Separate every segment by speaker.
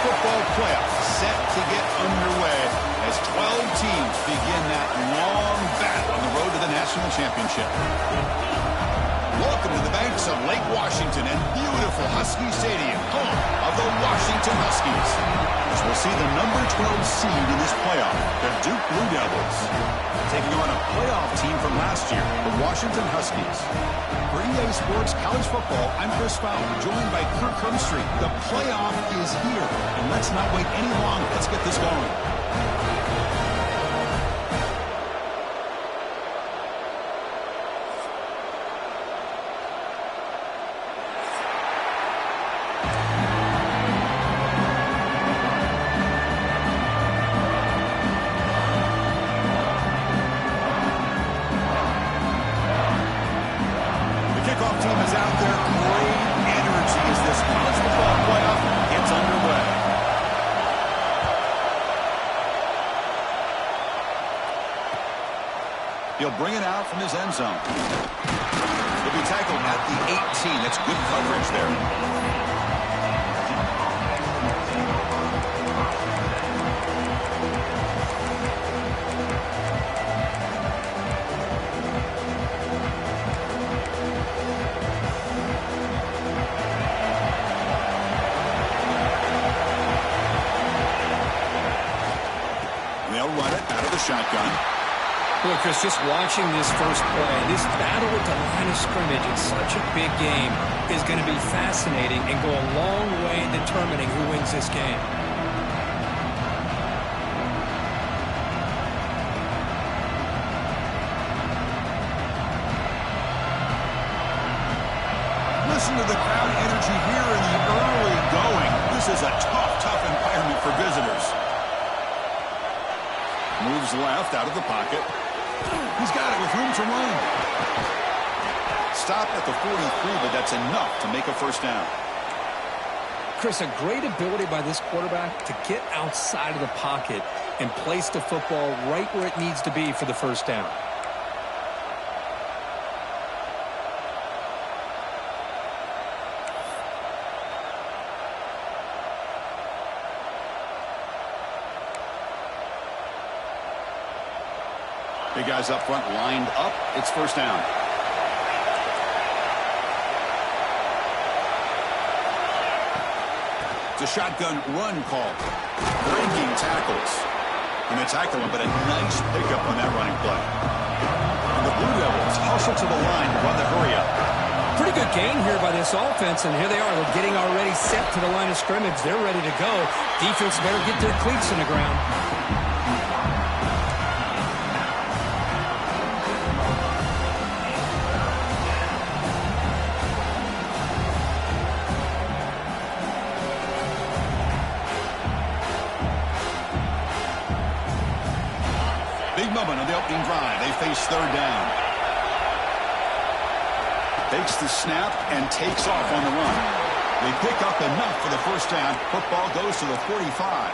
Speaker 1: football playoffs set to get underway as 12 teams begin that long battle on the road to the national championship. Welcome to the banks of Lake Washington and beautiful Husky Stadium, home of the Washington Huskies. As we'll see the number 12 seed in this playoff, the Duke Blue Devils, taking on a playoff team from last year, the Washington Huskies. For EA Sports College Football, I'm Chris Fowler, joined by Kirk Hermstreet. The playoff is here, and let's not wait any longer. Let's get this going.
Speaker 2: He'll bring it out from his end zone. He'll be tackled at the 18. That's good coverage there. They'll run it out of the shotgun.
Speaker 3: Look, Chris, just watching this first play, this battle at the line of scrimmage in such a big game is going to be fascinating and go a long way in determining who wins this game.
Speaker 1: Listen to the crowd energy here in the early going. This is a tough environment for visitors. Moves left out of the pocket. He's got it with room to run. Stop at the 43, but that's enough to make a first down.
Speaker 3: Chris, a great ability by this quarterback to get outside of the pocket and place the football right where it needs to be for the first down.
Speaker 2: Big guys up front lined up. It's first down. It's a shotgun run call. Breaking tackles. And they tackle him, but a nice pickup on that running play. And the Blue Devils hustle to the line to run the hurry up.
Speaker 3: Pretty good gain here by this offense, and here they are. They're getting already set to the line of scrimmage. They're ready to go. Defense better get their cleats in the ground.
Speaker 1: Big moment on the opening drive. They face third down. Takes the snap and takes off on the run. They pick up enough for the first down. Football goes to the 45.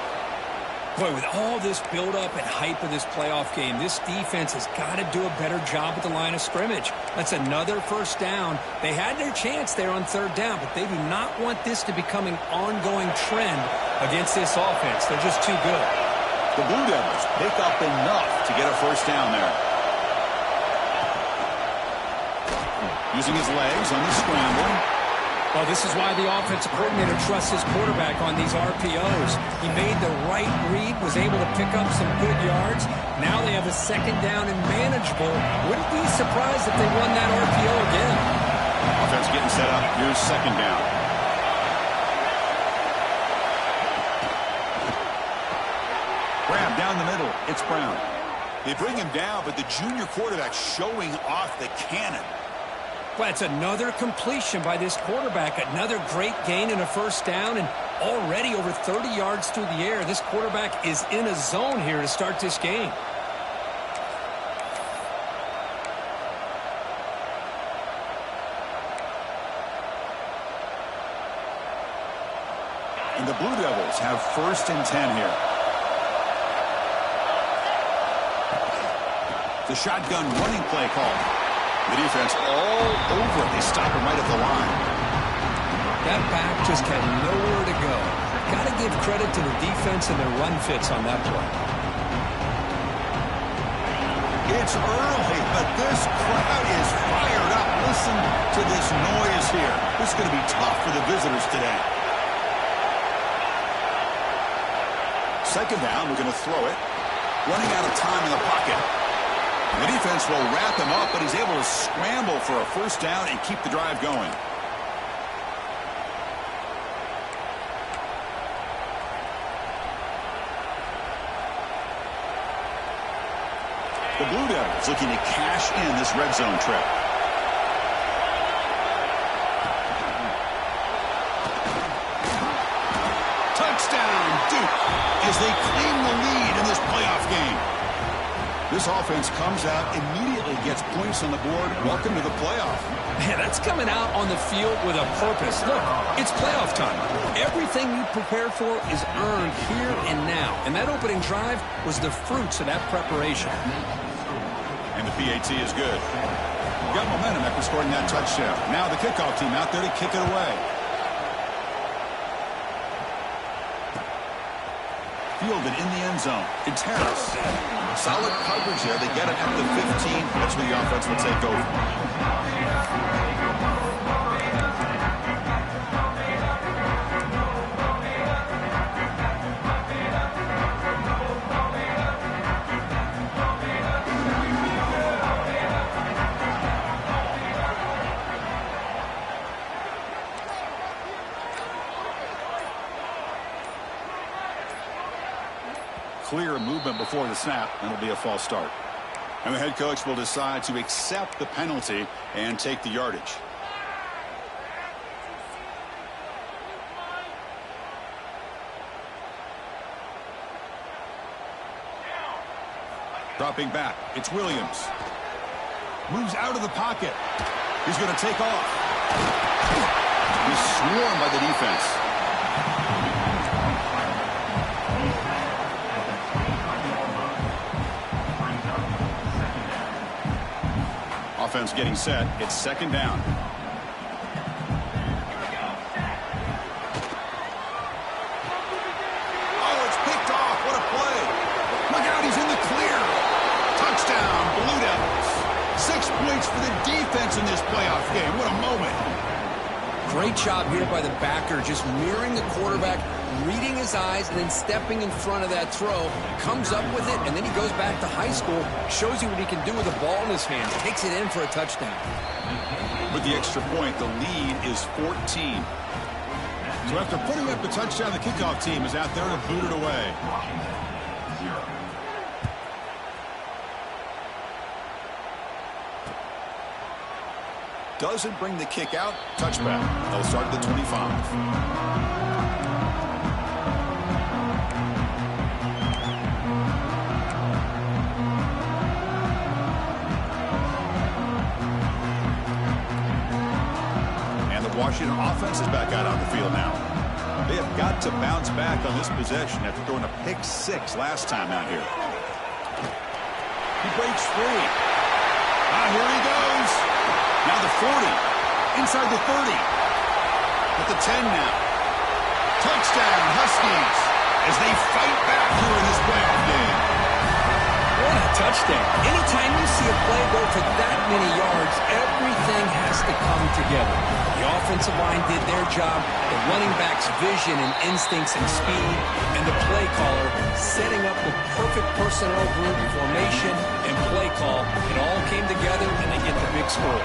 Speaker 3: Boy, with all this build-up and hype of this playoff game, this defense has got to do a better job at the line of scrimmage. That's another first down. They had their chance there on third down, but they do not want this to become an ongoing trend against this offense. They're just too good.
Speaker 1: The Blue Devils pick up enough to get a first down there. Using his legs on the scramble.
Speaker 3: Well, this is why the offensive coordinator trusts his quarterback on these RPOs. He made the right read, was able to pick up some good yards. Now they have a second down and manageable. Wouldn't be surprised if they run that RPO again.
Speaker 1: Offense getting set up. Here's second down. Grab down the middle. It's Brown. They bring him down, but the junior quarterback showing off the cannon.
Speaker 3: Well, that's another completion by this quarterback. Another great gain and a first down, and already over 30 yards through the air. This quarterback is in a zone here to start this game.
Speaker 1: And the Blue Devils have first and 10 here. The shotgun running play call. The defense all over it. They stop him right at the line.
Speaker 3: That back just had nowhere to go. got to give credit to the defense and their run fits on that play.
Speaker 2: It's early, but this crowd is fired up. Listen to this noise here. This is going to be tough for the visitors today. Second down, we're going to throw it. Running out of time in the pocket. The defense will wrap him up, but he's able to scramble for a first down and keep the drive going. The Blue Devils looking to cash in this red zone trip. Touchdown, Duke, as they claim the lead in this playoff game. This offense comes out, immediately gets points on the board. Welcome to the playoff.
Speaker 3: Man, that's coming out on the field with a purpose. Look, it's playoff time. Everything you prepared for is earned here and now. And that opening drive was the fruits of that preparation.
Speaker 2: And the PAT is good. Got momentum after scoring that touchdown. Now the kickoff team out there to kick it away. Fielded in the end zone. It's Harris. Solid coverage there. They get it at the 15. That's where the offense will take over. Clear movement before the snap, and it'll be a false start. And the head coach will decide to accept the penalty and take the yardage. Dropping back, it's Williams. Moves out of the pocket. He's going to take off. He's swarmed by the defense. Offense getting set. It's second down. Oh, it's picked off. What a play. Look out, he's in the clear. Touchdown, Blue Devils. 6 points for the defense in this playoff game. What a moment.
Speaker 3: Great job here by the backer, just mirroring the quarterback, reading his eyes, and then stepping in front of that throw. Comes up with it, and then he goes back to high school, shows you what he can do with the ball in his hand, takes it in for a touchdown.
Speaker 2: With the extra point, the lead is 14. So after putting up the touchdown, the kickoff team is out there to boot it away. Doesn't bring the kick out. Touchback. They'll start at the 25. And the Washington offense is back out on the field now. They have got to bounce back on this possession after throwing a pick 6 last time out here. He breaks free. Here he goes. Now the 40, inside the 30, at the 10 now. Touchdown, Huskies, as they fight back here in this playoff game.
Speaker 3: What a touchdown. Anytime you see a play go for that many yards, everything has to come together. The offensive line did their job, the running back's vision and instincts and speed, and the play caller setting up the perfect personnel group, formation, and play call. It all came together, and they get the big score.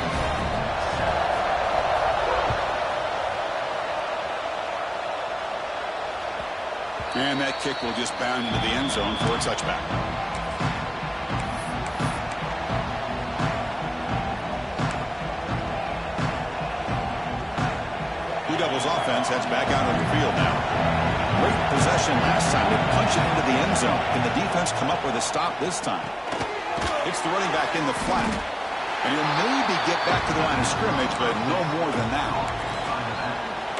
Speaker 2: And that kick will just bound into the end zone for a touchback. Blue Devils offense heads back out on the field now. Great possession last time. They punch it into the end zone. Can the defense come up with a stop this time? It's the running back in the flat. And he'll maybe get back to the line of scrimmage, but no more than that.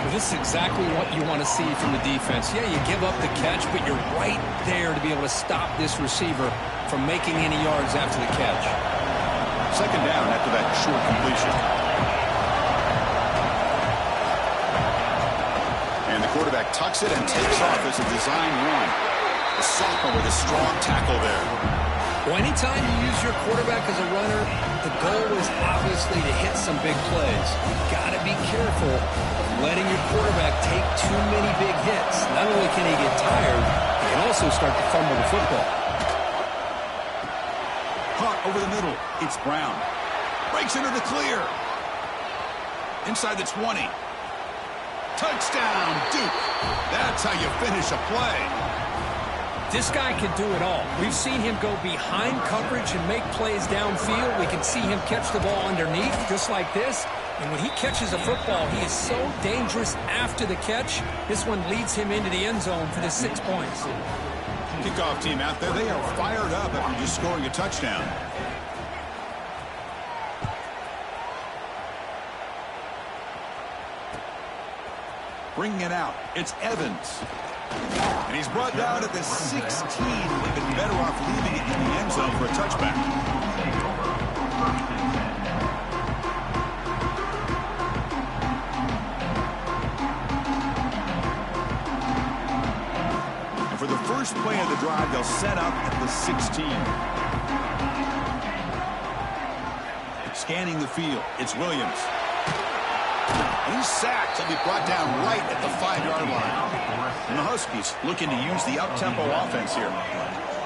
Speaker 3: Well, this is exactly what you want to see from the defense. Yeah, you give up the catch, but you're right there to be able to stop this receiver from making any yards after the catch.
Speaker 2: Second down after that short completion. And the quarterback tucks it and takes off as a design run. The sophomore with a strong tackle there.
Speaker 3: Well, anytime you use your quarterback as a runner, the goal is obviously to hit some big plays. You've got to be careful of letting your quarterback take too many big hits. Not only can he get tired, he can also start to fumble the football.
Speaker 2: Caught over the middle. It's Brown. Breaks into the clear. Inside the 20. Touchdown, Duke. That's how you finish a play.
Speaker 3: This guy can do it all. We've seen him go behind coverage and make plays downfield. We can see him catch the ball underneath, just like this. And when he catches a football, he is so dangerous after the catch. This one leads him into the end zone for the 6 points.
Speaker 2: Kickoff team out there. They are fired up after just scoring a touchdown. Bringing it out. It's Evans. And he's brought down at the 16. They've been better off leaving it in the end zone for a touchback. And for the first play of the drive, they'll set up at the 16. Scanning the field. It's Williams. And he's sacked. He'll be brought down right at the 5-yard line. And the Huskies looking to use the up-tempo offense here.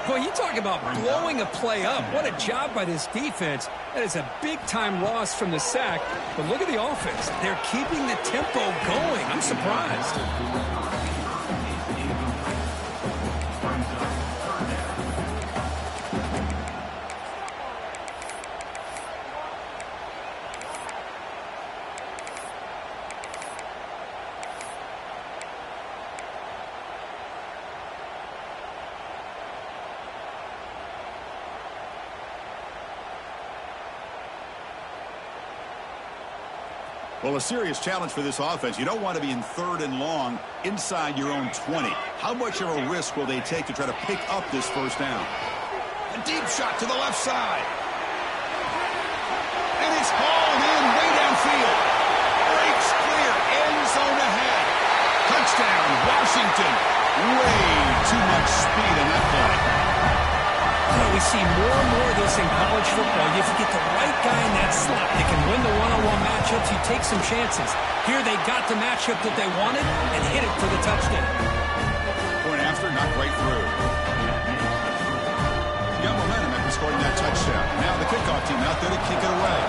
Speaker 3: Boy, you talk about blowing a play up. What a job by this defense. That is a big-time loss from the sack. But look at the offense. They're keeping the tempo going. I'm surprised.
Speaker 2: Well, a serious challenge for this offense. You don't want to be in 3rd and long inside your own 20. How much of a risk will they take to try to pick up this first down? A deep shot to the left side. And it's hauled in way downfield. Breaks clear. End zone ahead. Touchdown, Washington. Way too much speed in that play.
Speaker 3: We see more and more of this in college football. If you get the right guy in that slot that can win the one-on-one matchups, you take some chances. Here they got the matchup that they wanted and hit it for the touchdown.
Speaker 2: Point after, not right through. You got momentum after scoring that touchdown. Now the kickoff team out there to kick it away.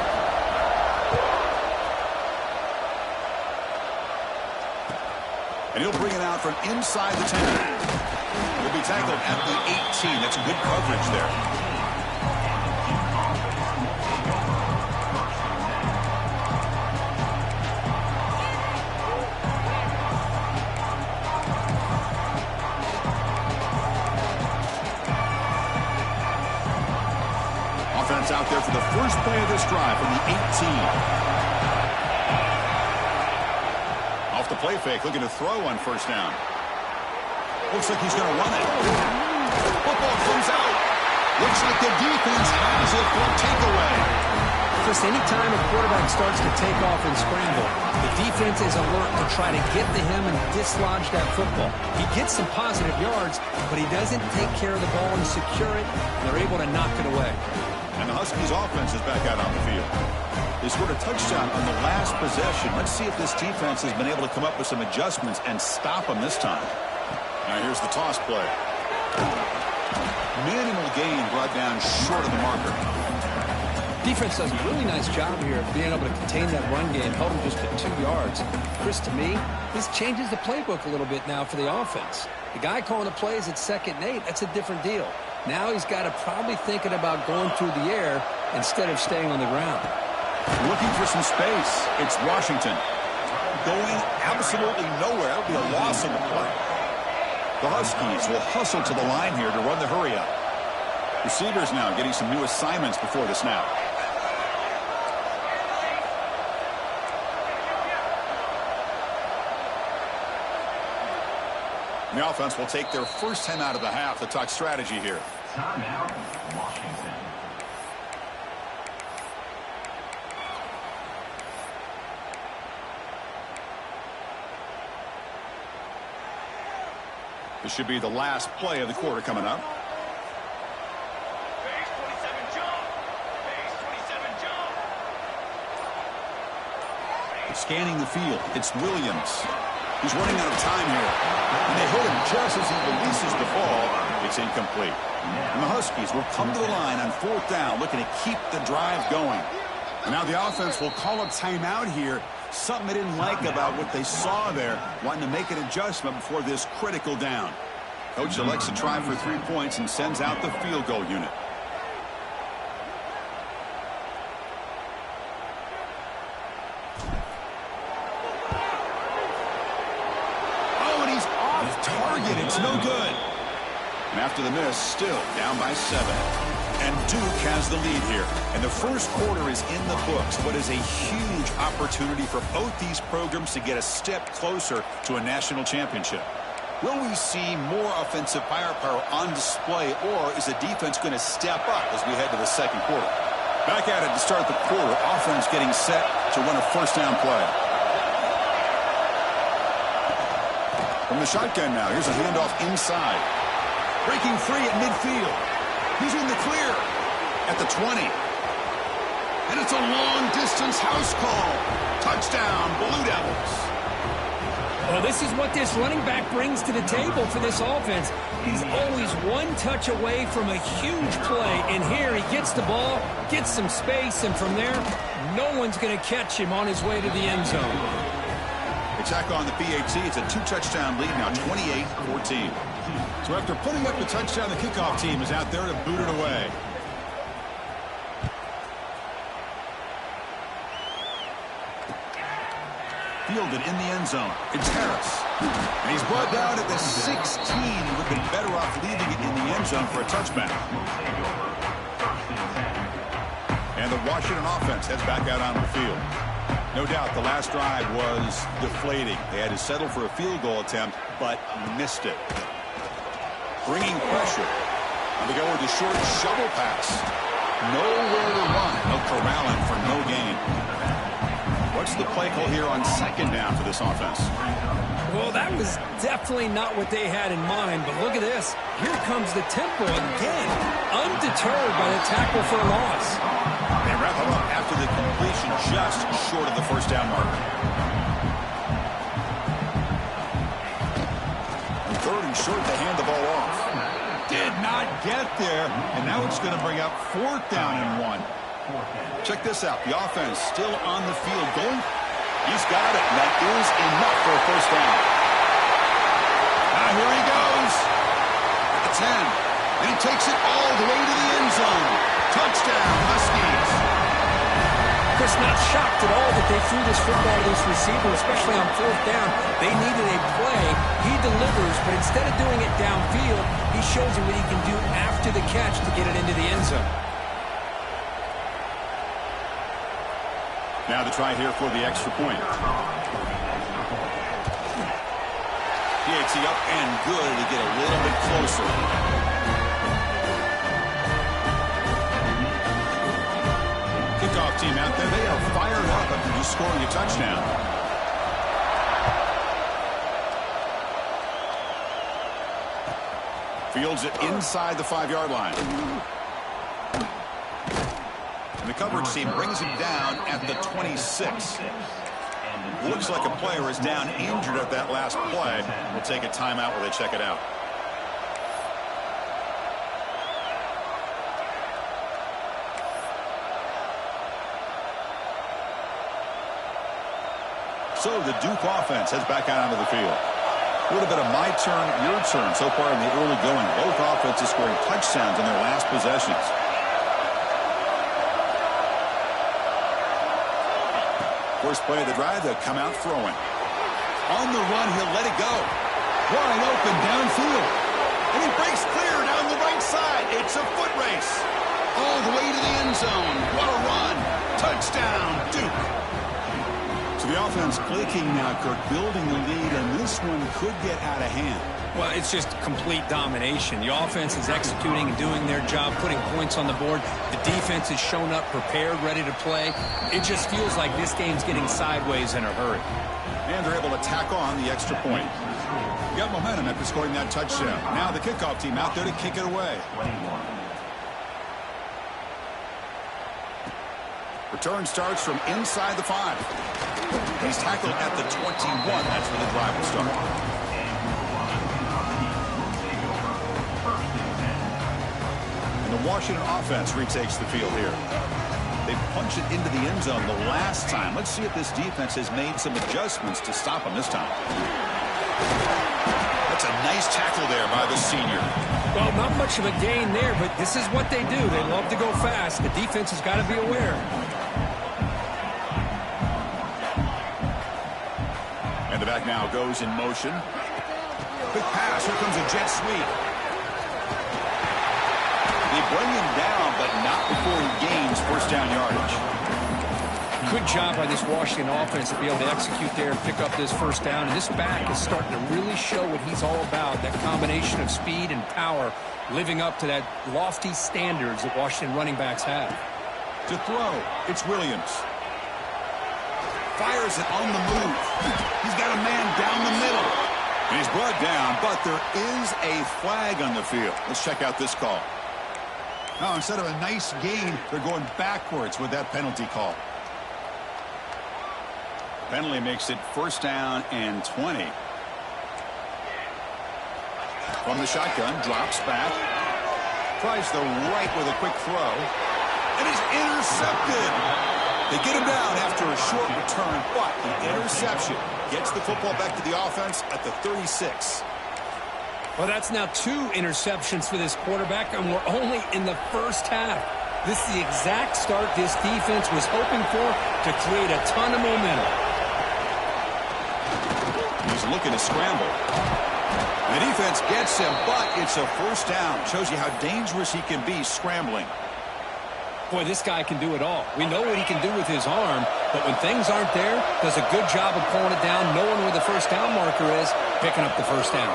Speaker 2: And he'll bring it out from inside the 10. Will be tackled at the 18. That's good coverage there. Offense out there for the first play of this drive from the 18. Off the play fake, looking to throw on first down. Looks like he's going to run it. Football comes out. Looks like the defense has it for a takeaway.
Speaker 3: Just any time a quarterback starts to take off and scramble, the defense is alert to try to get to him and dislodge that football. He gets some positive yards, but he doesn't take care of the ball and secure it. They're able to knock it away.
Speaker 2: And the Huskies offense is back out on the field. They scored a touchdown on the last possession. Let's see if this defense has been able to come up with some adjustments and stop them this time. Now here's the toss play. Minimal gain brought down short of the marker.
Speaker 3: Defense does a really nice job here of being able to contain that run game, held him just at 2 yards. Chris, to me, this changes the playbook a little bit now for the offense. The guy calling the plays at 2nd and 8, that's a different deal. Now he's got to probably thinking about going through the air instead of staying on the ground.
Speaker 2: Looking for some space. It's Washington. Going absolutely nowhere. That'll be a loss on the play. The Huskies will hustle to the line here to run the hurry up. Receivers now getting some new assignments before the snap. The offense will take their first time out of the half to talk strategy here.
Speaker 4: Timeout, Washington.
Speaker 2: This should be the last play of the quarter coming up. Scanning the field, it's Williams. He's running out of time here. And they hit him just as he releases the ball. It's incomplete. And the Huskies will come to the line on 4th down, looking to keep the drive going. And now the offense will call a timeout here. Something they didn't like about what they saw there, wanting to make an adjustment before this critical down. Coach elects to try for 3 points and sends out the field goal unit. It's no good. And after the miss, still down by 7. And Duke has the lead here. And the first quarter is in the books. What is a huge opportunity for both these programs to get a step closer to a national championship. Will we see more offensive firepower on display, or is the defense going to step up as we head to the second quarter? Back at it to start the quarter. Offense getting set to run a first down play. From the shotgun now, here's a handoff inside. Breaking free at midfield. He's in the clear at the 20. And it's a long-distance house call. Touchdown, Blue Devils.
Speaker 3: Well, this is what this running back brings to the table for this offense. He's always one touch away from a huge play. And here he gets the ball, gets some space, and from there, no one's going to catch him on his way to the end zone.
Speaker 2: Attack on the PAT. It's a 2-touchdown lead now, 28-14. So after putting up the touchdown, the kickoff team is out there to boot it away. Fielded in the end zone. It's Harris. And he's brought down at the 16. He would have been better off leaving it in the end zone for a touchback. And the Washington offense heads back out on the field. No doubt the last drive was deflating. They had to settle for a field goal attempt, but missed it. Bringing pressure. And they go with the short shovel pass. Nowhere to run. They'll corral him for no gain. What's the play call here on second down for this offense?
Speaker 3: Well, that was definitely not what they had in mind, but look at this. Here comes the tempo again. Undeterred by the tackle for a loss.
Speaker 2: They wrap him up after the completion just short of the first down marker. And 3rd and short to hand the ball off. Did not get there, and now it's going to bring up 4th down and 1. Check this out. The offense still on the field going. He's got it, and that is enough for a first down. Now here he goes. At the 10. And he takes it all the way to the end zone. Touchdown, Huskies.
Speaker 3: Chris, not shocked at all that they threw this football to this receiver, especially on 4th down. They needed a play. He delivers, but instead of doing it downfield, he shows him what he can do after the catch to get it into the end zone.
Speaker 2: Now to try here for the extra point. PAT up and good to get a little bit closer. Kickoff team out there. They are fired up after just scoring a touchdown. Fields it inside the 5-yard line. And the coverage team brings him down at the 26. Looks like a player is down injured at that last play. We'll take a timeout while they check it out. So the Duke offense heads back out onto the field. A little bit of my turn, your turn so far in the early going. Both offenses scoring touchdowns in their last possessions. First play of the drive, they'll come out throwing. On the run, he'll let it go. Wide open downfield. And he breaks clear down the right side. It's a foot race. All the way to the end zone. What a run. Touchdown, Duke. So the offense clicking now, Kirk, building the lead, and this one could get out of hand.
Speaker 3: Well, it's just complete domination. The offense is executing and doing their job, putting points on the board. The defense has shown up, prepared, ready to play. It just feels like this game's getting sideways in a hurry.
Speaker 2: And they're able to tack on the extra point. got momentum after scoring that touchdown. Now the kickoff team out there to kick it away.
Speaker 4: 21.
Speaker 2: Return starts from inside the 5. He's tackled at the 21. That's where the drive will start. And the Washington offense retakes the field here. They punched it into the end zone the last time. Let's see if this defense has made some adjustments to stop them this time. That's a nice tackle there by the senior.
Speaker 3: Well, not much of a gain there, but this is what they do. They love to go fast. The defense has got to be aware.
Speaker 2: And the back now goes in motion. Quick pass. Here comes a jet sweep. They bring him down, but not before he gains first down yardage.
Speaker 3: Good job by this Washington offense to be able to execute there and pick up this first down. And this back is starting to really show what he's all about, that combination of speed and power, living up to that lofty standards that Washington running backs have.
Speaker 2: To throw, it's Williams. Fires it on the move. He's got a man down the middle. And he's brought down, but there is a flag on the field. Let's check out this call. Now, instead of a nice gain, they're going backwards with that penalty call. Penalty makes it first down and 20. From the shotgun, drops back. Tries the right with a quick throw. And he's intercepted. They get him down after a short return, but the interception gets the football back to the offense at the 36.
Speaker 3: Well, that's now 2 interceptions for this quarterback, and we're only in the first half. This is the exact start this defense was hoping for to create a ton of momentum.
Speaker 2: He's looking to scramble. The defense gets him, but it's a first down. Shows you how dangerous he can be scrambling.
Speaker 3: Boy, this guy can do it all. We know what he can do with his arm, but when things aren't there, does a good job of pulling it down, knowing where the first down marker is, picking up the first down.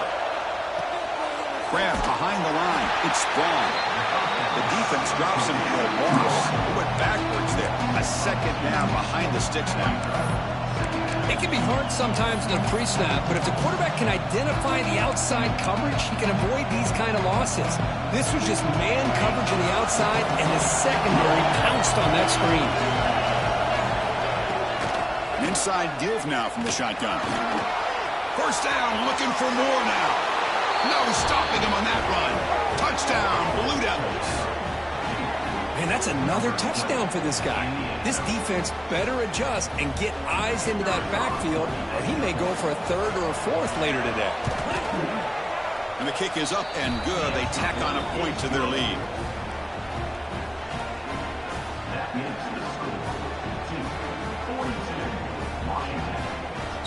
Speaker 2: Grab behind the line. It's Braun. The defense drops him for a loss. He went backwards there. A second down behind the sticks now.
Speaker 3: It can be hard sometimes in a pre-snap, but if the quarterback can identify the outside coverage, he can avoid these kind of losses. This was just man coverage on the outside, and the secondary pounced on that screen.
Speaker 2: An inside give now from the shotgun. First down, looking for more now. No stopping him on that run. Touchdown, Blue Devils.
Speaker 3: Man, that's another touchdown for this guy. This defense better adjust and get eyes into that backfield, or he may go for a 3rd or a 4th later today.
Speaker 2: And the kick is up and good. They tack on a point to their lead.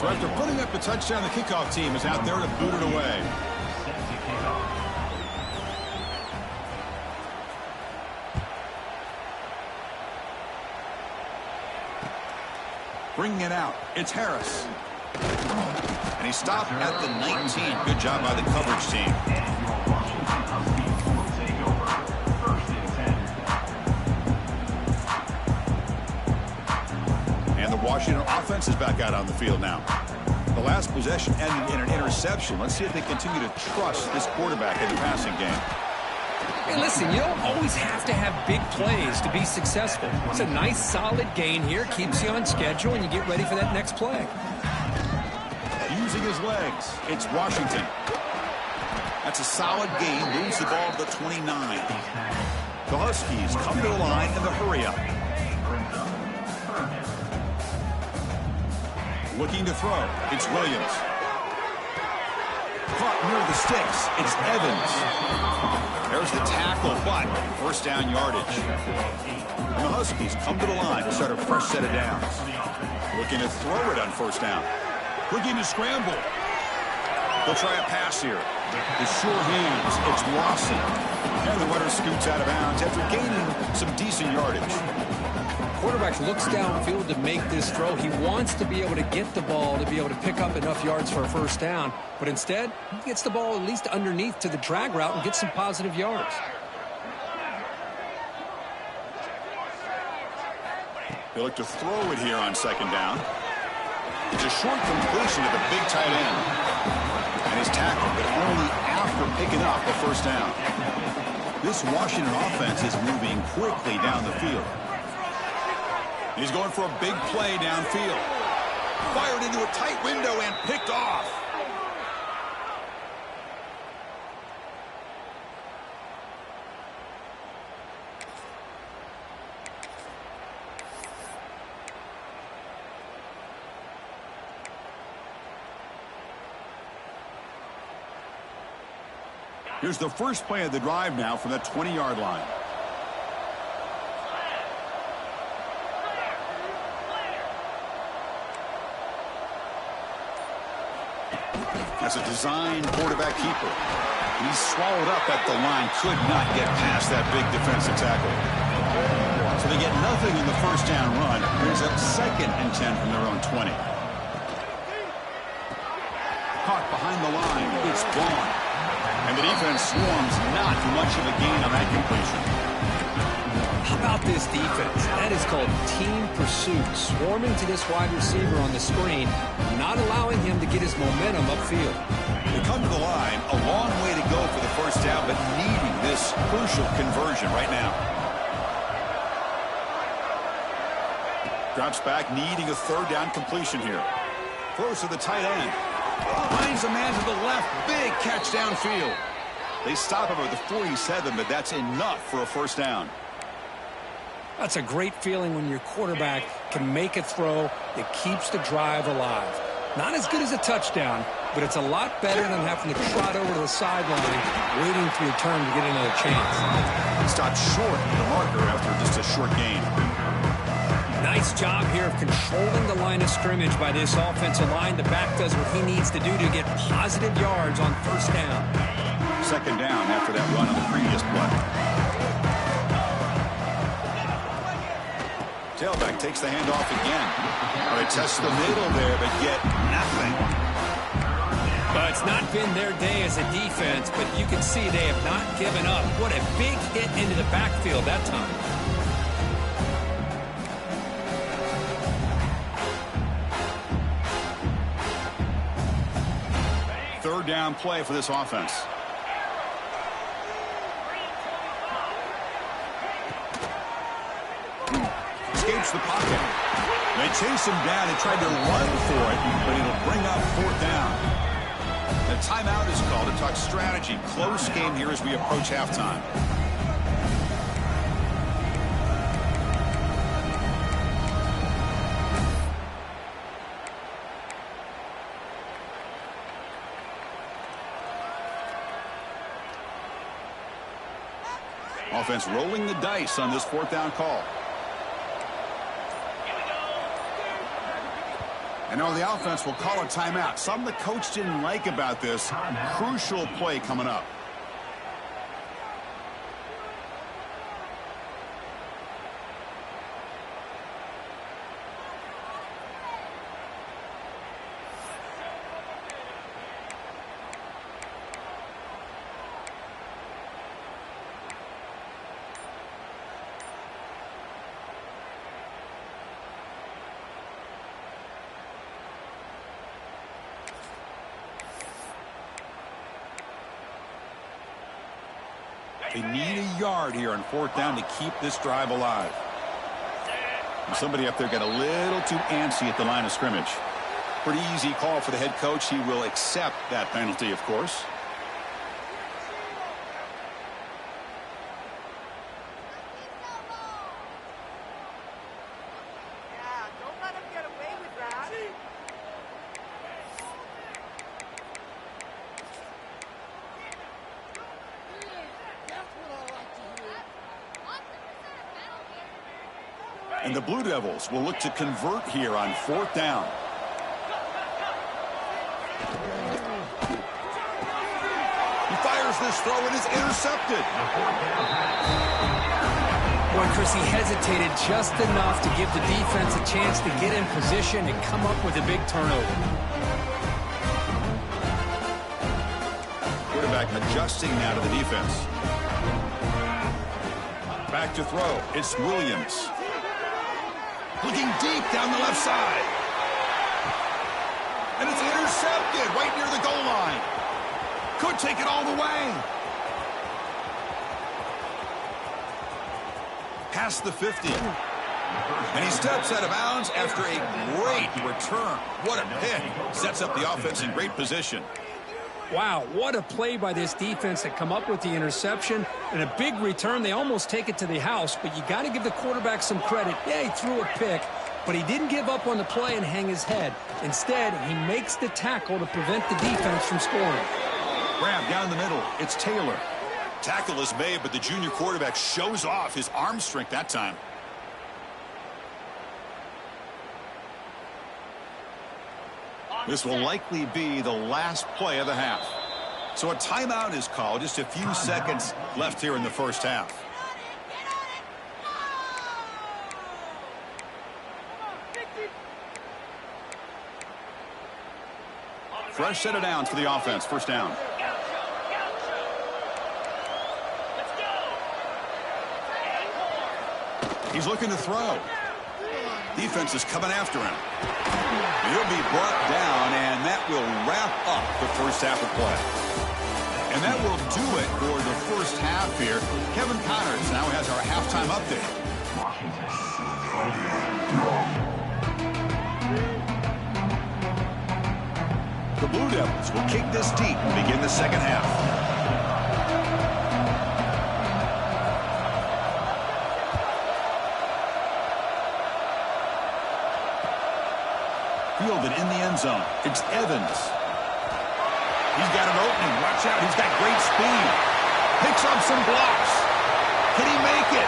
Speaker 2: So after putting up a touchdown, the kickoff team is out there to boot it away. Bringing it out, it's Harris. And he stopped at the 19. Good job by the coverage team. And the Washington offense is back out on the field now. The last possession ended in an interception. Let's see if they continue to trust this quarterback in the passing game.
Speaker 3: Hey, listen, you don't always have to have big plays to be successful. It's a nice, solid gain here. Keeps you on schedule, and you get ready for that next play.
Speaker 2: Using his legs, it's Washington. That's a solid gain. Moves the ball to the 29. The Huskies come to the line in the hurry-up. Looking to throw. It's Williams. Caught near the sticks. It's Evans. There's the tackle, but first down yardage. And the Huskies come to the line to start a fresh set of downs. Looking to throw it on first down. Looking to scramble. They'll try a pass here. The sure hands. It's Lawson. And the runner scoots out of bounds after gaining some decent yardage.
Speaker 3: Quarterback looks downfield to make this throw. He wants to be able to get the ball to be able to pick up enough yards for a first down. But instead, he gets the ball at least underneath to the drag route and gets some positive yards.
Speaker 2: They look to throw it here on second down. It's a short completion to the big tight end. And he's tackled, but only after picking up a first down. This Washington offense is moving quickly down the field. He's going for a big play downfield. Fired into a tight window and picked off. Here's the first play of the drive now from the 20-yard line. As a design quarterback keeper. He's swallowed up at the line. Could not get past that big defensive tackle. So they get nothing in the first down run. Brings up 2nd and 10 from their own 20. Caught behind the line. It's gone. And the defense swarms, not much of a gain on that completion.
Speaker 3: How about this defense? That is called team pursuit. Swarming to this wide receiver on the screen, not allowing him to get his momentum upfield.
Speaker 2: They come to the line, a long way to go for the first down, but needing this crucial conversion right now. Drops back, needing a 3rd down completion here. Throws to the tight end. Finds a man to the left. Big catch downfield. They stop him at the 47, but that's enough for a first down.
Speaker 3: That's a great feeling when your quarterback can make a throw that keeps the drive alive. Not as good as a touchdown, but it's a lot better than having to trot over to the sideline, waiting for your turn to get another chance.
Speaker 2: Stopped short of the marker after just a short gain.
Speaker 3: Nice job here of controlling the line of scrimmage by this offensive line. The back does what he needs to do to get positive yards on first down.
Speaker 2: 2nd down after that run on the previous play. Tailback takes the handoff again. They test the middle there, but get nothing.
Speaker 3: But it's not been their day as a defense, but you can see they have not given up. What a big hit into the backfield that time.
Speaker 2: Third down play for this offense. Escapes the pocket. They chase him down and tried to run for it, but it'll bring up 4th down. The timeout is called to talk strategy. Close game here as we approach halftime. Offense rolling the dice on this 4th down call. And now the offense will call a timeout. Something the coach didn't like about this. Crucial play coming up. They need a yard here on 4th down to keep this drive alive. And somebody up there got a little too antsy at the line of scrimmage. Pretty easy call for the head coach. He will accept that penalty, of course. And the Blue Devils will look to convert here on 4th down. He fires this throw and is intercepted.
Speaker 3: Boy, Chris, he hesitated just enough to give the defense a chance to get in position and come up with a big turnover.
Speaker 2: Quarterback adjusting now to the defense. Back to throw. It's Williams. Looking deep down the left side. And it's intercepted right near the goal line. Could take it all the way. Past the 50. And he steps out of bounds after a great return. What a pick. Sets up the offense in great position.
Speaker 3: Wow, what a play by this defense to come up with the interception and a big return. They almost take it to the house, but you got to give the quarterback some credit. Yeah, he threw a pick, but he didn't give up on the play and hang his head. Instead, he makes the tackle to prevent the defense from scoring.
Speaker 2: Grab down the middle. It's Taylor. Tackle is made, but the junior quarterback shows off his arm strength that time. This will likely be the last play of the half. So a timeout is called. Just a few seconds left here in the first half. Fresh set of downs for the offense. First down. He's looking to throw. Defense is coming after him. He'll be brought down, and that will wrap up the first half of play. And that will do it for the first half here. Kevin Connors now has our halftime update. The Blue Devils will kick this deep and begin the second half. Fielded in the end zone. It's Evans. He's got an opening. Watch out. He's got great speed. Picks up some blocks. Can he make it?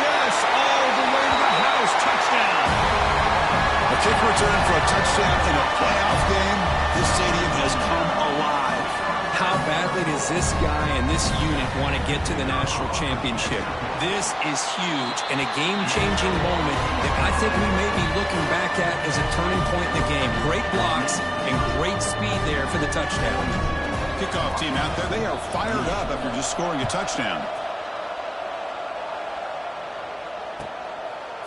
Speaker 2: Yes, all the way to the house. Touchdown. A kick return for a touchdown in a playoff game. This stadium has come alive.
Speaker 3: How badly does this guy and this unit want to get to the national championship? This is huge and a game-changing moment that I think we may be looking back at as a turning point in the game. Great blocks and great speed there for the touchdown.
Speaker 2: Kickoff team out there. They are fired up after just scoring a touchdown.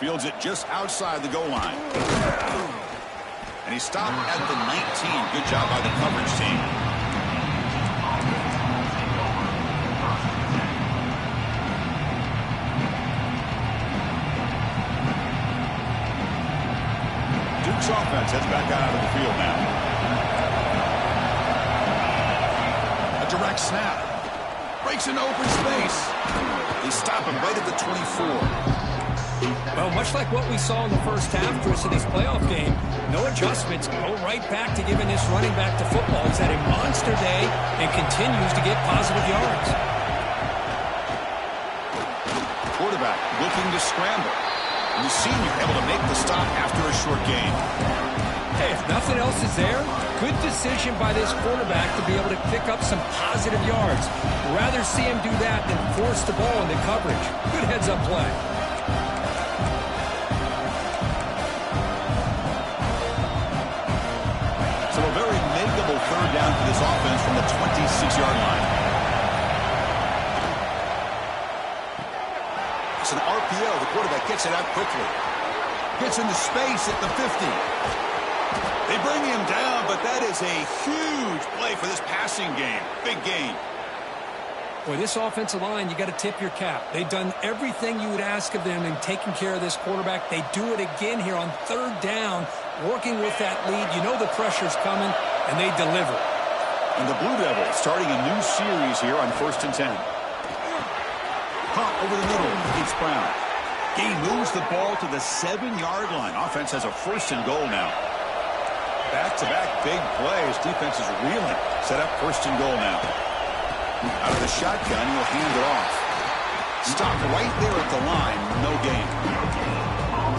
Speaker 2: Fields it just outside the goal line. And he stopped at the 19. Good job by the coverage team. Duke's offense heads back out of the field now. A direct snap. Breaks into open space. They stop him right at the 24.
Speaker 3: Well, much like what we saw in the first half, Chris, of this playoff game, no adjustments. Go right back to giving this running back to football. He's had a monster day and continues to get positive yards.
Speaker 2: Quarterback looking to scramble. And the senior able to make the stop after a short gain.
Speaker 3: Hey, if nothing else is there, good decision by this quarterback to be able to pick up some positive yards. Rather see him do that than force the ball into coverage. Good heads-up play.
Speaker 2: So a very makeable third down for this offense from the 26-yard line. It's an RPO. The quarterback gets it out quickly. Gets into space at the 50. They bring him down, but that is a huge play for this passing game. Big gain.
Speaker 3: Boy, this offensive line, you got to tip your cap. They've done everything you would ask of them in taking care of this quarterback. They do it again here on third down, working with that lead. You know the pressure's coming, and they deliver.
Speaker 2: And the Blue Devils starting a new series here on 1st and 10. Pump over the middle. It's Brown. He moves the ball to the 7-yard line. Offense has a 1st and goal now. Back-to-back big plays. Defense is reeling. Set up 1st and goal now. Out of the shotgun, he'll hand it off. Stopped right there at the line. No gain.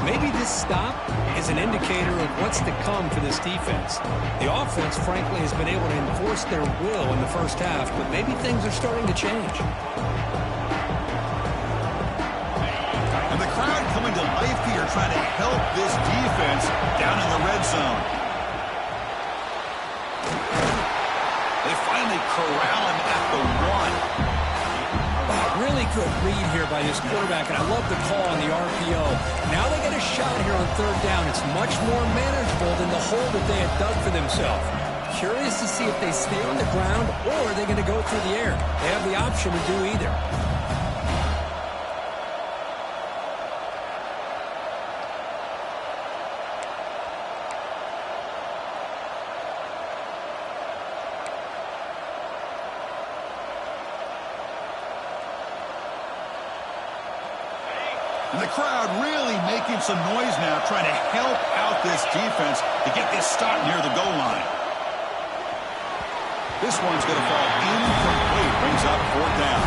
Speaker 3: Maybe this stop is an indicator of what's to come for this defense. The offense, frankly, has been able to enforce their will in the first half, but maybe things are starting to change.
Speaker 2: And the crowd coming to life here, trying to help this defense down in the red zone. They finally corral him at the 1.
Speaker 3: Really good read here by this quarterback, and I love the call on the RPO. Now they get a shot here on third down. It's much more manageable than the hole that they had dug for themselves. Curious to see if they stay on the ground or are they going to go through the air. They have the option to do either.
Speaker 2: And the crowd really making some noise now, trying to help out this defense to get this stop near the goal line. This one's going to fall incomplete. Brings up fourth down.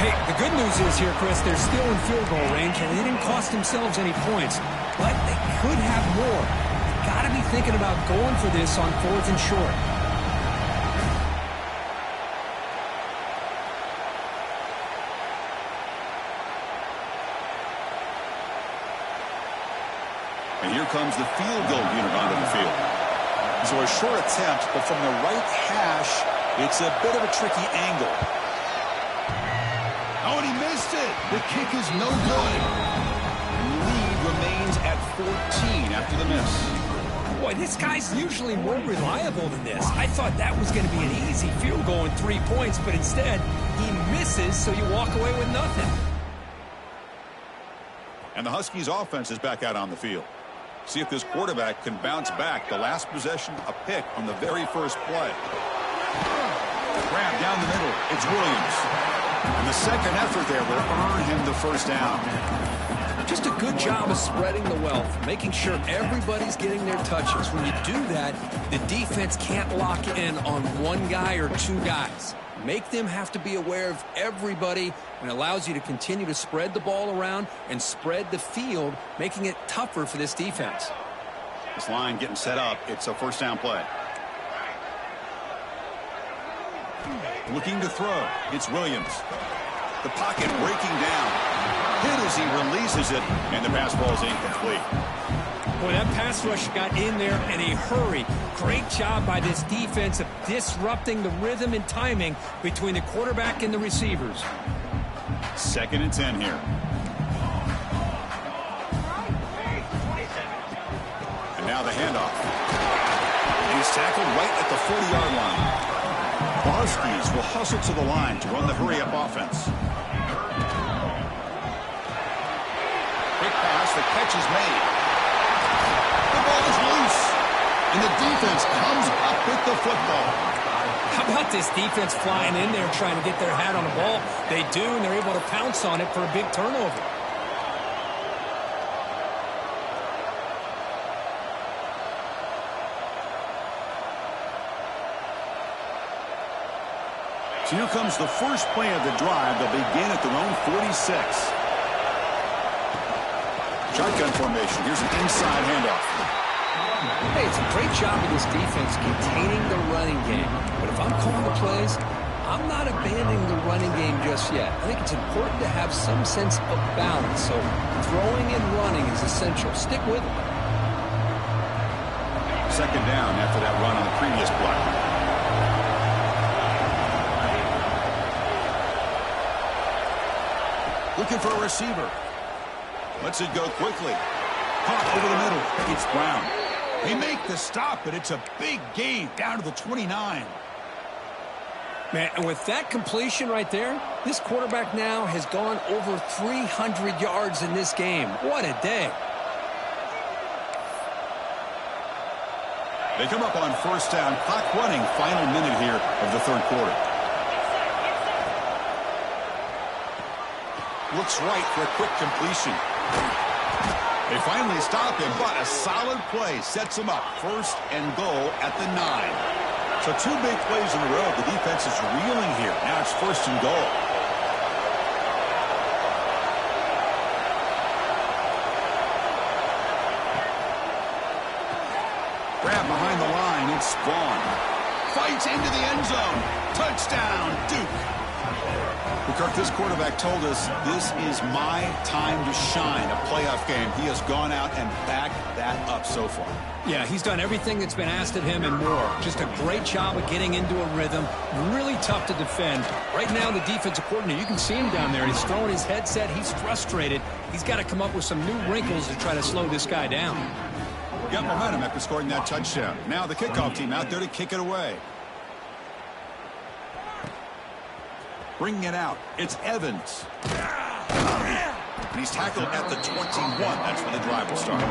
Speaker 3: Hey, the good news is here, Chris, they're still in field goal range, and they didn't cost themselves any points. But they could have more. They've got to be thinking about going for this on fourth and short.
Speaker 2: And here comes the field goal unit onto the field. So a short attempt, but from the right hash, it's a bit of a tricky angle. Oh, and he missed it. The kick is no good. Lead remains at 14 after the miss.
Speaker 3: Boy, this guy's usually more reliable than this. I thought that was going to be an easy field goal in 3 points, but instead, he misses, so you walk away with nothing.
Speaker 2: And the Huskies offense is back out on the field. See if this quarterback can bounce back. The last possession, a pick on the very first play. Grab down the middle. It's Williams. And the second effort there will earn him the first down.
Speaker 3: Just a good job of spreading the wealth, making sure everybody's getting their touches. When you do that, the defense can't lock in on one guy or two guys. Make them have to be aware of everybody, and allows you to continue to spread the ball around and spread the field, making it tougher for this defense.
Speaker 2: This line getting set up. It's a first down play. Looking to throw. It's Williams. The pocket breaking down. Hit as he releases it, and the pass ball is incomplete.
Speaker 3: Boy, that pass rush got in there in a hurry. Great job by this defense of disrupting the rhythm and timing between the quarterback and the receivers.
Speaker 2: 2nd and 10 here. And now the handoff. He's tackled right at the 40-yard line. The Huskies will hustle to the line to run the hurry-up offense. Quick pass, the catch is made. The ball is loose, and the defense comes up with the football.
Speaker 3: How about this defense flying in there trying to get their hat on the ball? They do, and they're able to pounce on it for a big turnover.
Speaker 2: So here comes the first play of the drive. They'll begin at their own 46. Shotgun formation. Here's an inside handoff.
Speaker 3: Hey, it's a great job of this defense containing the running game. But if I'm calling the plays, I'm not abandoning the running game just yet. I think it's important to have some sense of balance. So throwing and running is essential. Stick with it.
Speaker 2: 2nd down after that run on the previous play. Looking for a receiver. Lets it go quickly. Caught over the middle. It's Brown. They make the stop, but it's a big gain down to the 29.
Speaker 3: Man, and with that completion right there, this quarterback now has gone over 300 yards in this game. What a day.
Speaker 2: They come up on first down. Clock running. Final minute here of the 3rd quarter. Looks right for a quick completion. They finally stop him, but a solid play sets him up. 1st and goal at the 9. So 2 big plays in a row. The defense is reeling here. Now it's 1st and goal. Grab behind the line. It's Vaughn. Fights into the end zone. Touchdown, Duke. Well, Kirk, this quarterback told us this is my time to shine, a playoff game. He has gone out and backed that up so far.
Speaker 3: Yeah, he's done everything that's been asked of him and more. Just a great job of getting into a rhythm. Really tough to defend. Right now, the defensive coordinator, you can see him down there. He's throwing his headset. He's frustrated. He's got to come up with some new wrinkles to try to slow this guy down.
Speaker 2: Got momentum after scoring that touchdown. Now the kickoff team out there to kick it away. Bringing it out, it's Evans. And he's tackled at the 21. That's where the drive will start.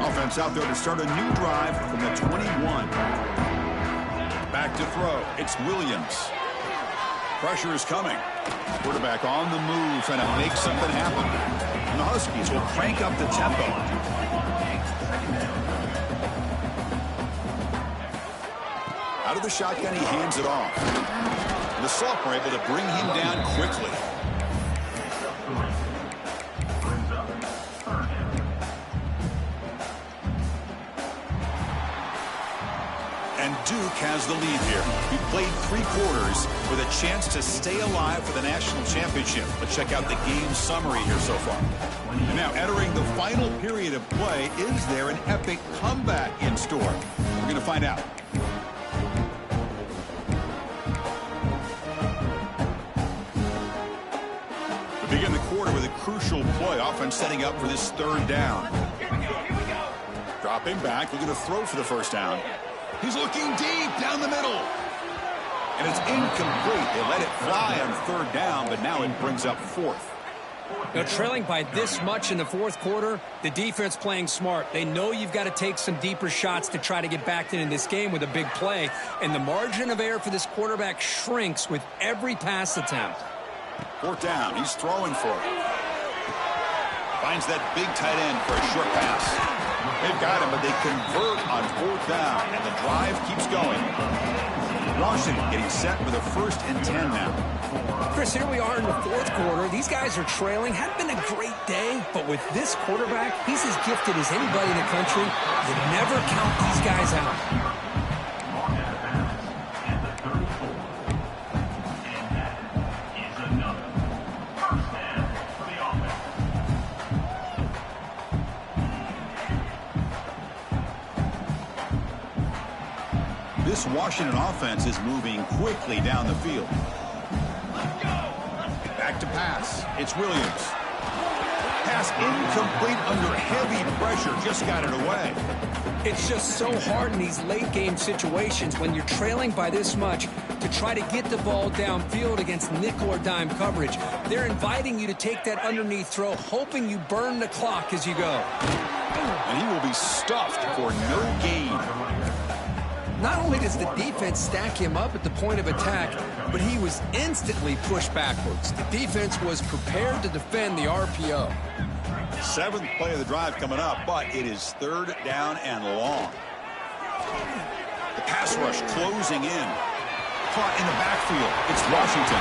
Speaker 2: Offense out there to start a new drive from the 21. Back to throw, it's Williams. Pressure is coming. Quarterback on the move, trying to make something happen. And the Huskies will crank up the tempo. Out of the shotgun, he hands it off. And the sophomore able to bring him down quickly. And Duke has the lead here. He played 3 quarters with a chance to stay alive for the national championship. Let's check out the game summary here so far. And now entering the final period of play, is there an epic comeback in store? We're going to find out. We begin the quarter with a crucial play. Offense setting up for this 3rd down. Dropping back, looking to throw for the first down. He's looking deep down the middle. And it's incomplete. They let it fly on 3rd down, but now it brings up 4th.
Speaker 3: Now, trailing by this much in the 4th quarter, the defense playing smart. They know you've got to take some deeper shots to try to get back into this game with a big play. And the margin of error for this quarterback shrinks with every pass attempt.
Speaker 2: 4th down. He's throwing for it. Finds that big tight end for a short pass. They've got him, but they convert on 4th down, and the drive keeps going. Washington getting set with a 1st and 10 now.
Speaker 3: Chris, here we are in the 4th quarter. These guys are trailing. Hadn't been a great day, but with this quarterback, he's as gifted as anybody in the country. You never count these guys out.
Speaker 2: This Washington offense is moving quickly down the field. Back to pass. It's Williams. Pass incomplete under heavy pressure. Just got it away.
Speaker 3: It's just so hard in these late-game situations when you're trailing by this much to try to get the ball downfield against nickel or dime coverage. They're inviting you to take that underneath throw, hoping you burn the clock as you go.
Speaker 2: And he will be stuffed for no gain.
Speaker 3: Not only does the defense stack him up at the point of attack, but he was instantly pushed backwards. The defense was prepared to defend the RPO.
Speaker 2: 7th play of the drive coming up, but it is 3rd down and long. The pass rush closing in. Caught in the backfield. It's Washington.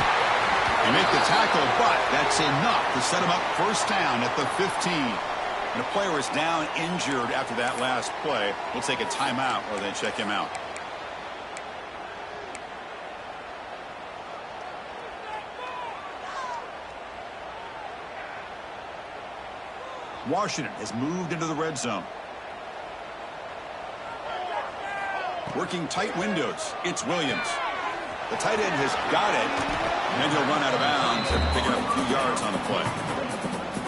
Speaker 2: They make the tackle, but that's enough to set him up 1st down at the 15. And the player is down injured after that last play. We'll take a timeout or then check him out. Washington has moved into the red zone. Working tight windows. It's Williams. The tight end has got it. And he'll run out of bounds after picking up a few yards on the play.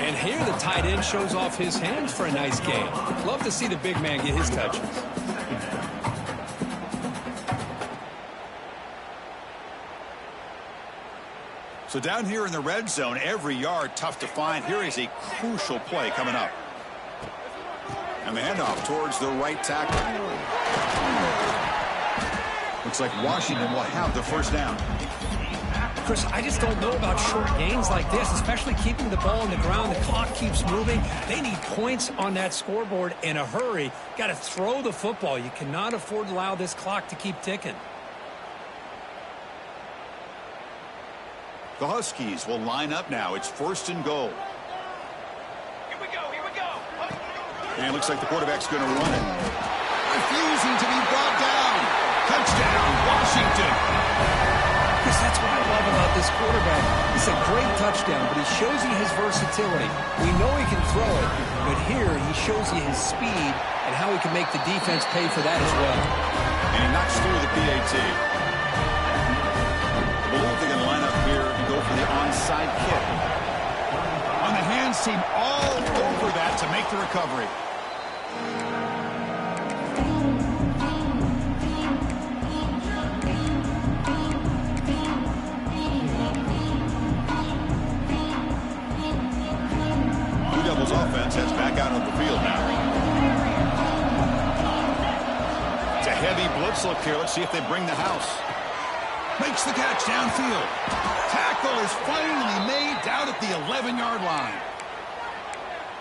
Speaker 3: And here the tight end shows off his hands for a nice game. Love to see the big man get his touches.
Speaker 2: So down here in the red zone, every yard tough to find. Here is a crucial play coming up. And the handoff towards the right tackle. Looks like Washington will have the 1st down.
Speaker 3: Chris, I just don't know about short gains like this, especially keeping the ball on the ground. The clock keeps moving. They need points on that scoreboard in a hurry. Got to throw the football. You cannot afford to allow this clock to keep ticking.
Speaker 2: The Huskies will line up now. It's 1st and goal.
Speaker 1: Here we go, here we go.
Speaker 2: And it looks like the quarterback's going to run it.
Speaker 1: Refusing to be brought down. Touchdown, Washington.
Speaker 3: Chris, that's what I love about this quarterback. It's a great touchdown, but he shows you his versatility. We know he can throw it, but here he shows you his speed and how he can make the defense pay for that as well.
Speaker 2: And he knocks through the PAT. I believe they're going to line up here and go for the onside kick.
Speaker 1: On the hands team all over that to make the recovery.
Speaker 2: Blue Devils offense heads back out on the field now. It's a heavy blitz look here. Let's see if they bring the house.
Speaker 1: Makes the catch downfield. Tackle is finally made down at the 11-yard line.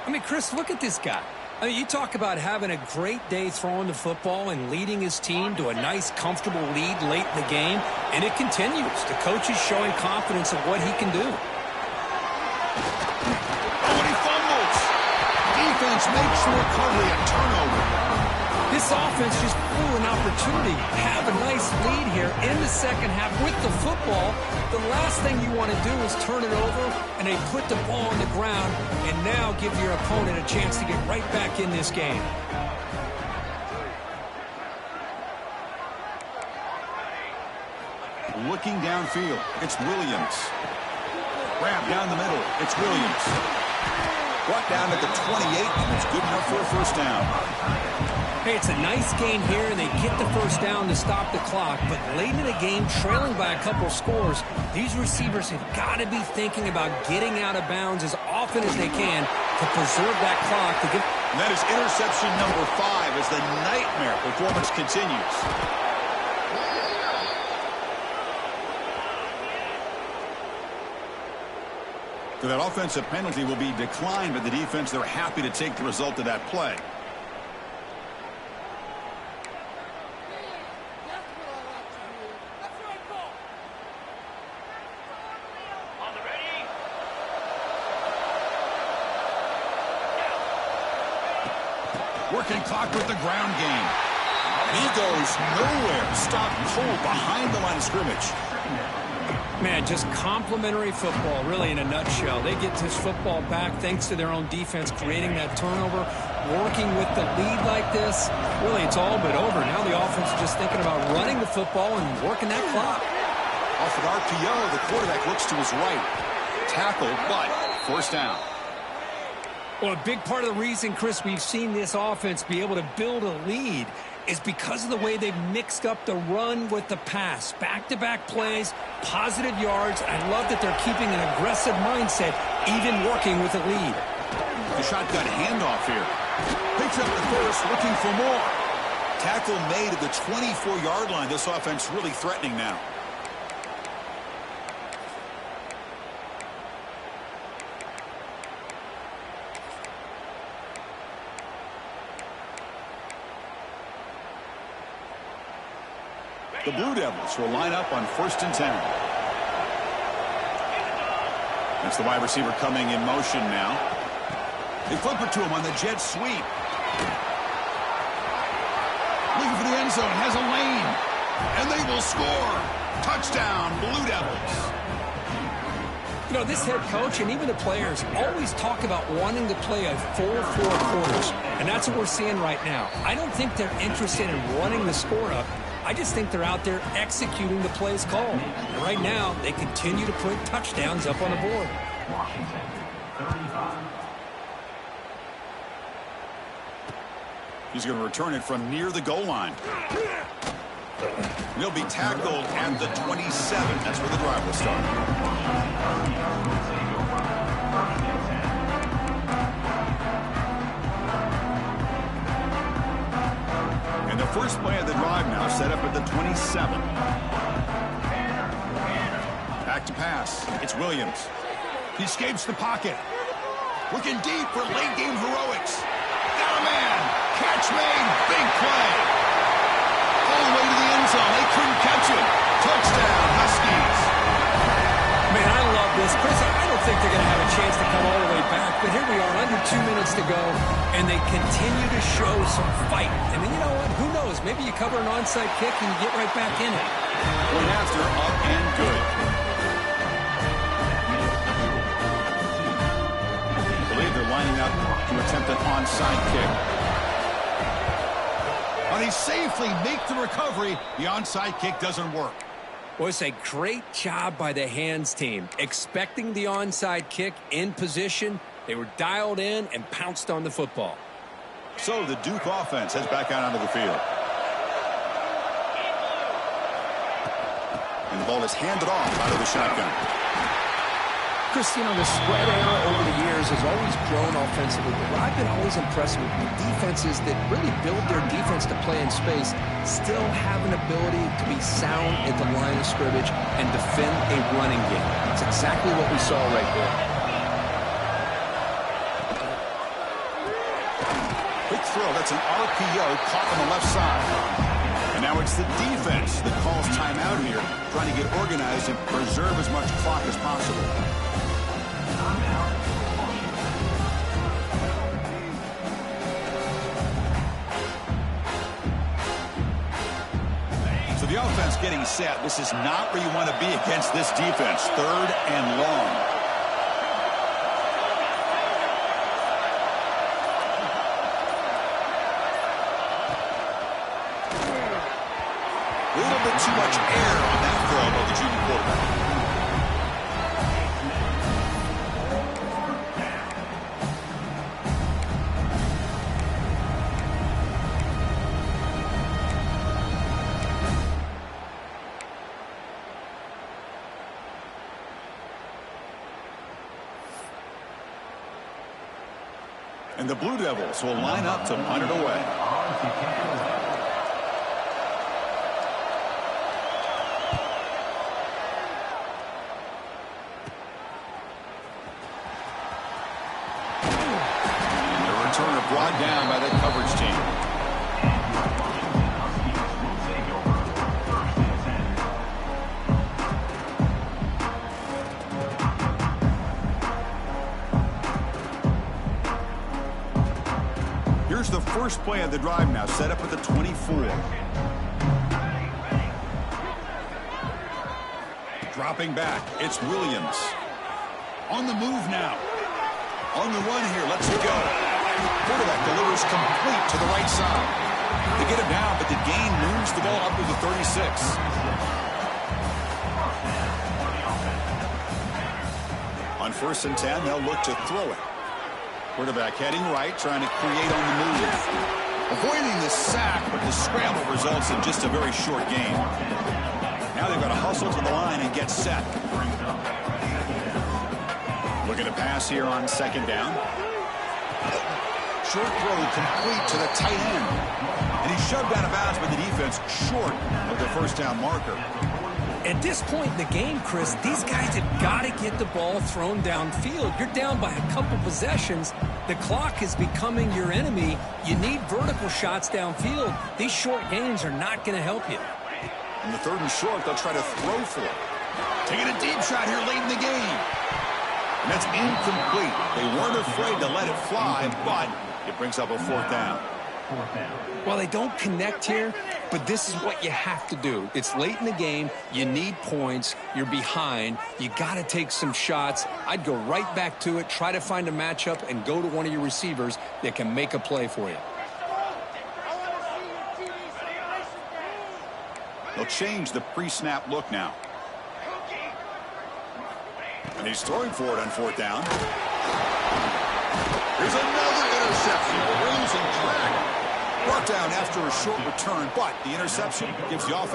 Speaker 3: I mean, Chris, look at this guy. I mean, you talk about having a great day throwing the football and leading his team to a nice, comfortable lead late in the game, and it continues. The coach is showing confidence of what he can do.
Speaker 1: Oh, and he fumbles. Defense makes the recovery a turnover.
Speaker 3: This offense just blew an opportunity to have a nice lead here in the second half with the football. The last thing you want to do is turn it over, and they put the ball on the ground and now give your opponent a chance to get right back in this game.
Speaker 2: Looking downfield, it's Williams. Grab down the middle, it's Williams. Brought down at the 28, and it's good enough for a first down.
Speaker 3: Hey, it's a nice gain here, and they get the first down to stop the clock. But late in the game, trailing by a couple scores, these receivers have got to be thinking about getting out of bounds as often as they can to preserve that clock.
Speaker 2: And that is interception number 5 as the nightmare performance continues. So that offensive penalty will be declined by the defense. They're happy to take the result of that play.
Speaker 1: Working clock with the ground game.
Speaker 2: He goes nowhere. Stop cold behind the line of scrimmage.
Speaker 3: Man, just complimentary football, really, in a nutshell. They get this football back thanks to their own defense creating that turnover, working with the lead like this. Really, it's all but over. Now the offense is just thinking about running the football and working that clock.
Speaker 2: Off an RPO, the quarterback looks to his right. Tackle, but first down.
Speaker 3: Well, a big part of the reason, Chris, we've seen this offense be able to build a lead is because of the way they've mixed up the run with the pass. Back-to-back plays, positive yards. I love that they're keeping an aggressive mindset, even working with a lead.
Speaker 2: The shotgun handoff here. Picks up the first, looking for more. Tackle made at the 24-yard line. This offense really threatening now. The Blue Devils will line up on 1st and 10. That's the wide receiver coming in motion now. They flip it to him on the jet sweep.
Speaker 1: Looking for the end zone, has a lane, and they will score. Touchdown, Blue Devils.
Speaker 3: You know, this head coach and even the players always talk about wanting to play a full 4 quarters, and that's what we're seeing right now. I don't think they're interested in running the score up. I just think they're out there executing the plays called. And right now, they continue to put touchdowns up on the board.
Speaker 4: Washington, 35.
Speaker 2: He's going to return it from near the goal line. He'll be tackled at the 27. That's where the drive will start. And the first play of the drive now set up at the 27. Back to pass. It's Williams.
Speaker 1: He escapes the pocket. Looking deep for late-game heroics. Got a man. Catch made. Big play. All the way to the end zone. They couldn't catch it. Touchdown, Huskies.
Speaker 3: Man, I think they're going to have a chance to come all the way back, but here we are, under 2 minutes to go, and they continue to show some fight. And then, you know what? Who knows? Maybe you cover an onside kick and you get right back in it.
Speaker 2: Point after, up and good. I believe they're lining up to attempt an onside kick. And he safely makes the recovery. The onside kick doesn't work.
Speaker 3: Well, it's a great job by the hands team. Expecting the onside kick in position, they were dialed in and pounced on the football.
Speaker 2: So the Duke offense heads back out onto the field. And the ball is handed off out of the shotgun.
Speaker 3: Christian, the spread era over the years has always grown offensively, but what I've been always impressed with the defenses that really build their defense to play in space still have an ability to be sound at the line of scrimmage and defend a running game. That's exactly what we saw right there.
Speaker 2: Quick throw. That's an RPO caught on the left side. And now it's the defense that calls timeout here, trying to get organized and preserve as much clock as possible. So the offense getting set. This is not where you want to be against this defense. 3rd and long. A little bit too much air on that throw by the junior quarterback. And the Blue Devils will line up to punt it away. Brought down by that coverage team. Here's the first play of the drive now, set up at the 24. Dropping back, it's Williams. On the move now. On the run here, let's go. Quarterback delivers complete to the right side. They get him down, but the gain moves the ball up to the 36. On 1st and 10, they'll look to throw it. Quarterback heading right, trying to create on the move. Avoiding the sack, but the scramble results in just a very short gain. Now they've got to hustle to the line and get set. Looking to pass here on 2nd down. Short throw complete to the tight end. And he's shoved out of bounds by the defense short of the 1st down marker.
Speaker 3: At this point in the game, Chris, these guys have got to get the ball thrown downfield. You're down by a couple possessions. The clock is becoming your enemy. You need vertical shots downfield. These short gains are not going to help you.
Speaker 2: On the 3rd and short, they'll try to throw for it. Taking a deep shot here late in the game. And that's incomplete. They weren't afraid to let it fly, but it brings up a 4th down.
Speaker 3: Well, they don't connect here, but this is what you have to do. It's late in the game. You need points. You're behind. You got to take some shots. I'd go right back to it, try to find a matchup, and go to one of your receivers that can make a play for you.
Speaker 2: They'll change the pre-snap look now. And he's throwing for it on 4th down. Here's another interception. We're losing track. Brought down after a short return, but the interception gives the offense